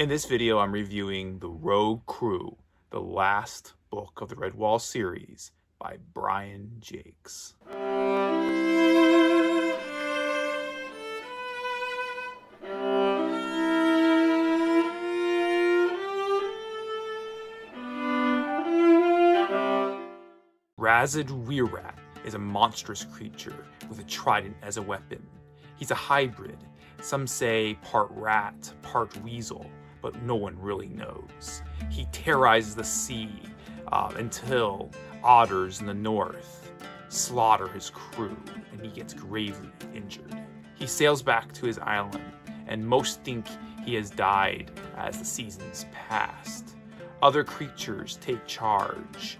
In this video, I'm reviewing The Rogue Crew, the last book of the Redwall series by Brian Jacques. Razid Weirrat is a monstrous creature with a trident as a weapon. He's a hybrid, some say part rat, part weasel, but no one really knows. He terrorizes the sea until otters in the north slaughter his crew and he gets gravely injured. He sails back to his island, and most think he has died as the seasons passed. Other creatures take charge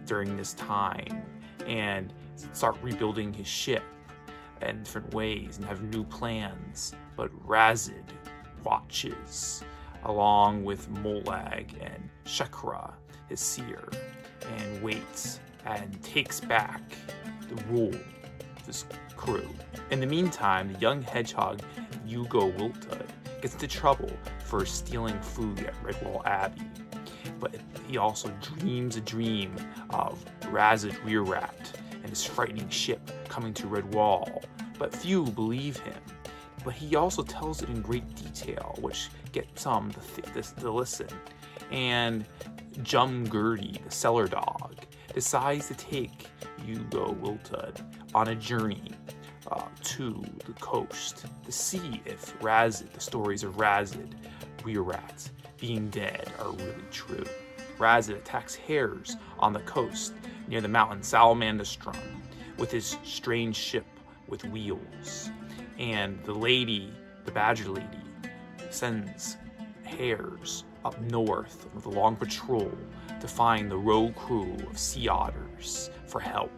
during this time and start rebuilding his ship in different ways and have new plans, but Razid watches along with Molag and Shekra, his seer, and waits and takes back the rule of his crew. In the meantime, the young hedgehog Hugo Wiltud gets into trouble for stealing food at Redwall Abbey, but he also dreams a dream of Razid Weirrat and his frightening ship coming to Redwall, but few believe him. But he also tells it in great detail, which gets some to listen. And Jumgurdy, the cellar dog, decides to take Hugo Wiltud on a journey to the coast to see if the stories of Razid Weirrat being dead are really true. Razid attacks hares on the coast near the mountain Salamandastrum with his strange ship with wheels. And the badger lady, sends hares up north with a long patrol to find the rogue crew of sea otters for help.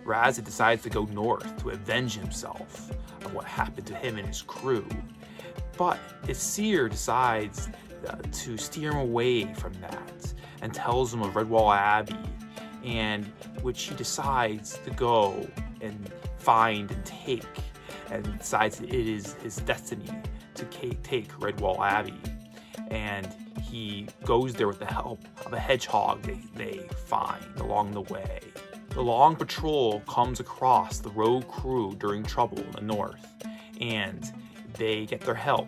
Razid decides to go north to avenge himself of what happened to him and his crew, but his seer decides to steer him away from that and tells him of Redwall Abbey, and which he decides to go and find and take, and decides that it is his destiny to take Redwall Abbey. And he goes there with the help of a hedgehog they find along the way. The long patrol comes across the rogue crew during trouble in the north, and they get their help.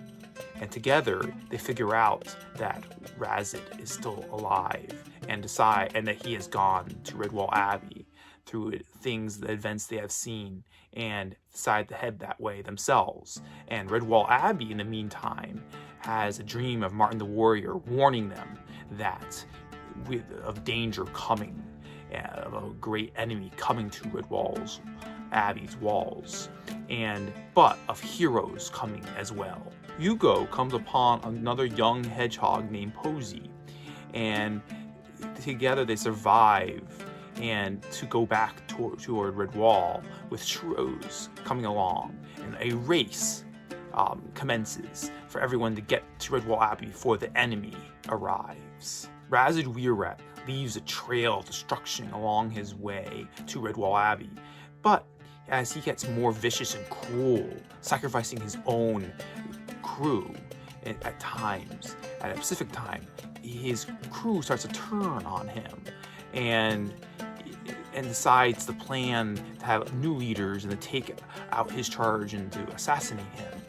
And together they figure out that Razid is still alive and that he has gone to Redwall Abbey through the events they have seen, and decide to head that way themselves. And Redwall Abbey, in the meantime, has a dream of Martin the Warrior warning them of danger coming, of a great enemy coming to Redwall Abbey's walls, but of heroes coming as well. Hugo comes upon another young hedgehog named Posey, and together they survive and to go back toward Redwall with Shrews coming along, and a race commences for everyone to get to Redwall Abbey before the enemy arrives. Razid Weirrat leaves a trail of destruction along his way to Redwall Abbey, but as he gets more vicious and cruel, sacrificing his own crew at times, at a specific time, his crew starts to turn on him and decides to plan to have new leaders and to take out his charge and to assassinate him.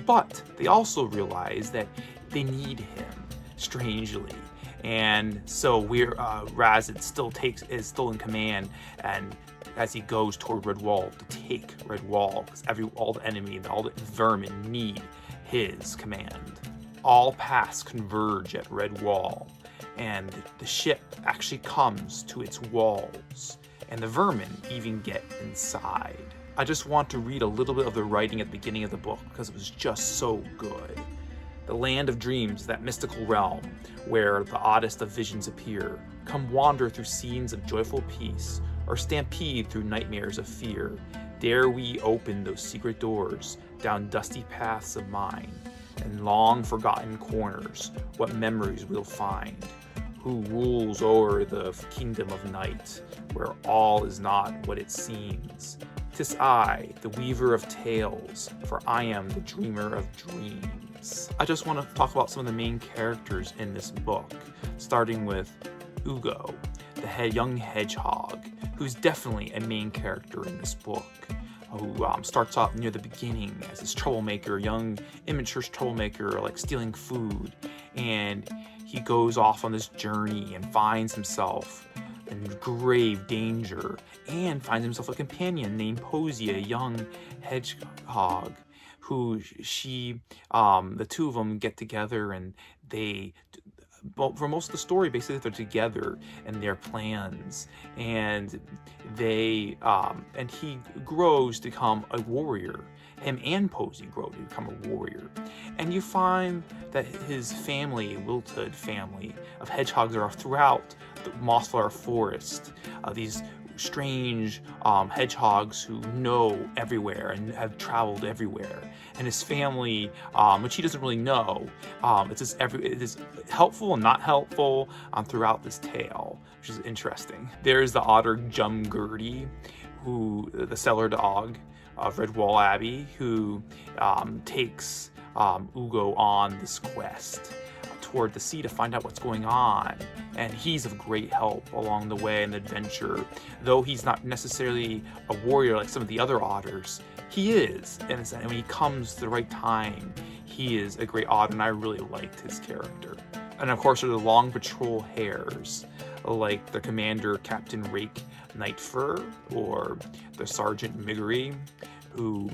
But they also realize that they need him, strangely. And so Razid is still in command, and as he goes toward Redwall to take Redwall, because all the enemy and all the vermin need his command. All paths converge at Redwall, and the ship actually comes to its walls, and the vermin even get inside. I just want to read a little bit of the writing at the beginning of the book because it was just so good. The land of dreams, that mystical realm where the oddest of visions appear, come wander through scenes of joyful peace, or stampede through nightmares of fear. Dare we open those secret doors down dusty paths of mind, and long forgotten corners, what memories we'll find. Who rules o'er the kingdom of night, where all is not what it seems. 'Tis I, the weaver of tales, for I am the dreamer of dreams. elements. I just want to talk about some of the main characters in this book, starting with Ugo, the young hedgehog, who's definitely a main character in this book, who starts off near the beginning as this troublemaker, young, immature troublemaker, like stealing food, and he goes off on this journey and finds himself in grave danger, and finds himself a companion named Posey, a young hedgehog, who the two of them get together, and for most of the story, basically they're together in their plans, and he grows to become a warrior. Him and Posey grow to become a warrior. And you find that his family, wilted family of hedgehogs, are throughout the Mossflower Forest. These strange hedgehogs who know everywhere and have traveled everywhere. And his family, which he doesn't really know, it is helpful and not helpful throughout this tale, which is interesting. There's the otter Jumgurdy, the cellar dog of Redwall Abbey, who takes Ugo on this quest toward the sea to find out what's going on, and he's of great help along the way in the adventure. Though he's not necessarily a warrior like some of the other otters, he is, and when he comes to the right time, he is a great otter, and I really liked his character. And of course, there are the long patrol hares, like the commander Captain Rake Nightfur, or the Sergeant Miggery, who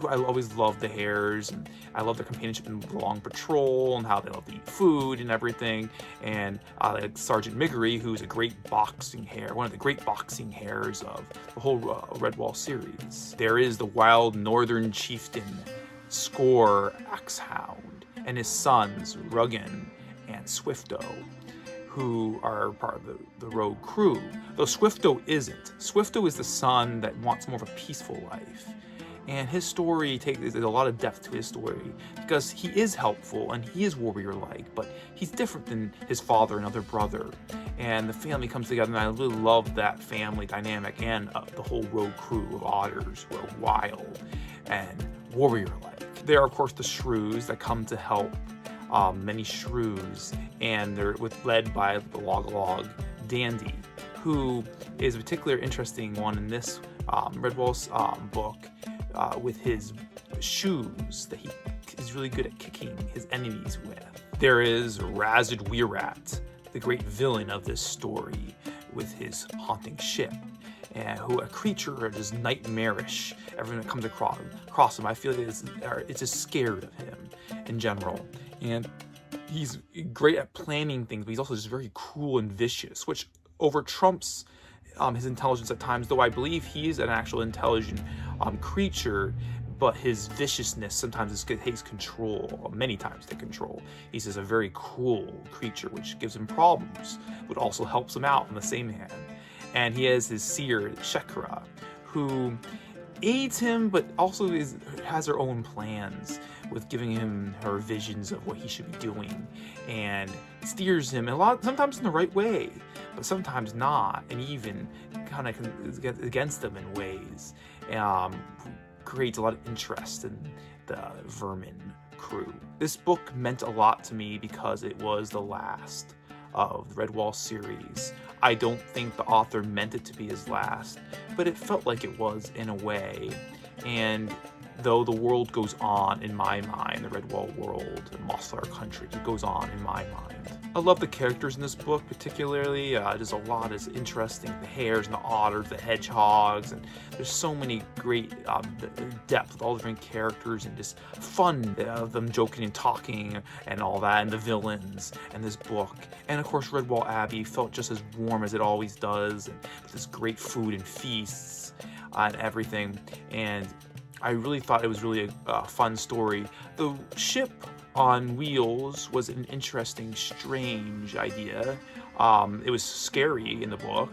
I always loved the hares, and I love their companionship in the long patrol and how they love to eat food and everything. And like Sergeant Miggery, who's a great boxing hare, one of the great boxing hares of the whole Redwall series. There is the wild northern chieftain Score Axehound and his sons Ruggin and Swifto, who are part of the rogue crew. Though Swifto isn't. Swifto is the son that wants more of a peaceful life. And his story there's a lot of depth to his story, because he is helpful and he is warrior-like, but he's different than his father and other brother. And the family comes together, and I really love that family dynamic, and the whole rogue crew of otters who are wild and warrior-like. There are, of course, the shrews that come to help many shrews, and they're led by the Log Dandy, who is a particularly interesting one in this Redwall's book, with his shoes that he is really good at kicking his enemies with. There is Razed Weirrat, the great villain of this story, with his haunting ship, a creature that is nightmarish. Everyone that comes across him, I feel it's just scared of him in general. And he's great at planning things, but he's also just very cruel and vicious, which over trumps his intelligence at times, though I believe he is an actual intelligent creature, but his viciousness sometimes takes control, many times takes control. He's just a very cruel creature, which gives him problems, but also helps him out on the same hand. And he has his seer, Shekra, who aids him, but also has her own plans, with giving her visions of what he should be doing, and steers him sometimes in the right way, but sometimes not, and even kind of against them in ways. Creates a lot of interest in the Vermin crew. This book meant a lot to me because it was the last of the Redwall series. I don't think the author meant it to be his last, but it felt like it was in a way. And though the world goes on in my mind, the Redwall world, the Mossflower country, it goes on in my mind. I love the characters in this book particularly. There's a lot that's interesting. The hares and the otters, the hedgehogs, and there's so many great depth with all the different characters, and just fun of them joking and talking and all that, and the villains and this book. And of course, Redwall Abbey felt just as warm as it always does, and with this great food and feasts and everything. And I really thought it was really a fun story. The ship on wheels was an interesting, strange idea. It was scary in the book,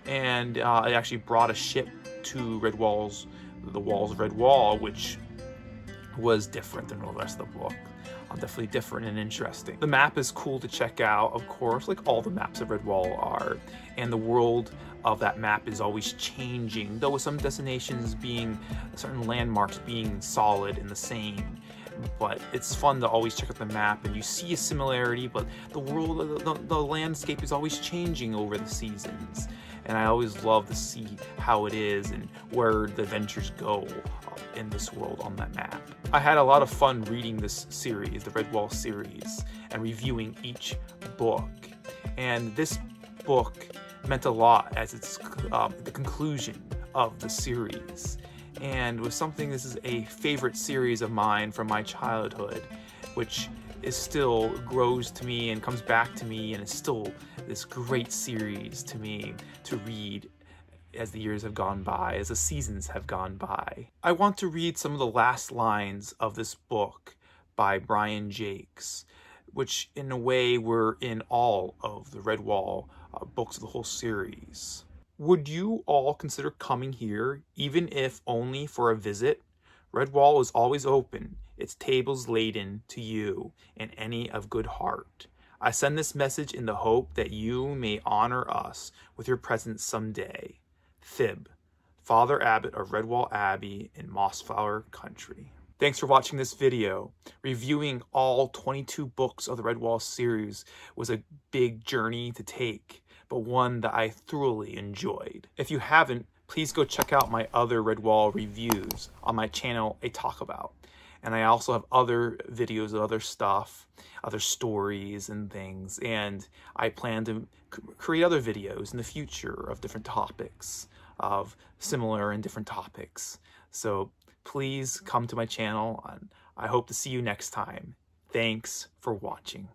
and it actually brought a ship to the walls of Redwall, which was different than the rest of the book. Definitely different and interesting. The map is cool to check out, of course, like all the maps of Redwall are, and the world of that map is always changing, though with some destinations certain landmarks being solid and the same. but it's fun to always check out the map and you see a similarity, but the world, the landscape is always changing over the seasons. And I always love to see how it is and where the adventures go in this world on that map. I had a lot of fun reading this series, the Redwall series, and reviewing each book. And this book meant a lot as it's the conclusion of the series. And was something, this is a favorite series of mine from my childhood, which is still grows to me and comes back to me, and is still this great series to me to read as the years have gone by, as the seasons have gone by. I want to read some of the last lines of this book by Brian Jacques, which in a way were in all of the Redwall books of the whole series. Would you all consider coming here, even if only for a visit? Redwall is always open, its tables laden to you and any of good heart. I send this message in the hope that you may honor us with your presence someday. Thibb, Father Abbot of Redwall Abbey in Mossflower Country. Thanks for watching this video. Reviewing all 22 books of the Redwall series was a big journey to take, but one that I thoroughly enjoyed. If you haven't, please go check out my other Redwall reviews on my channel, A Talk About. And I also have other videos of other stuff, other stories and things. And I plan to create other videos in the future of different topics, of similar and different topics. So please come to my channel, and I hope to see you next time. Thanks for watching.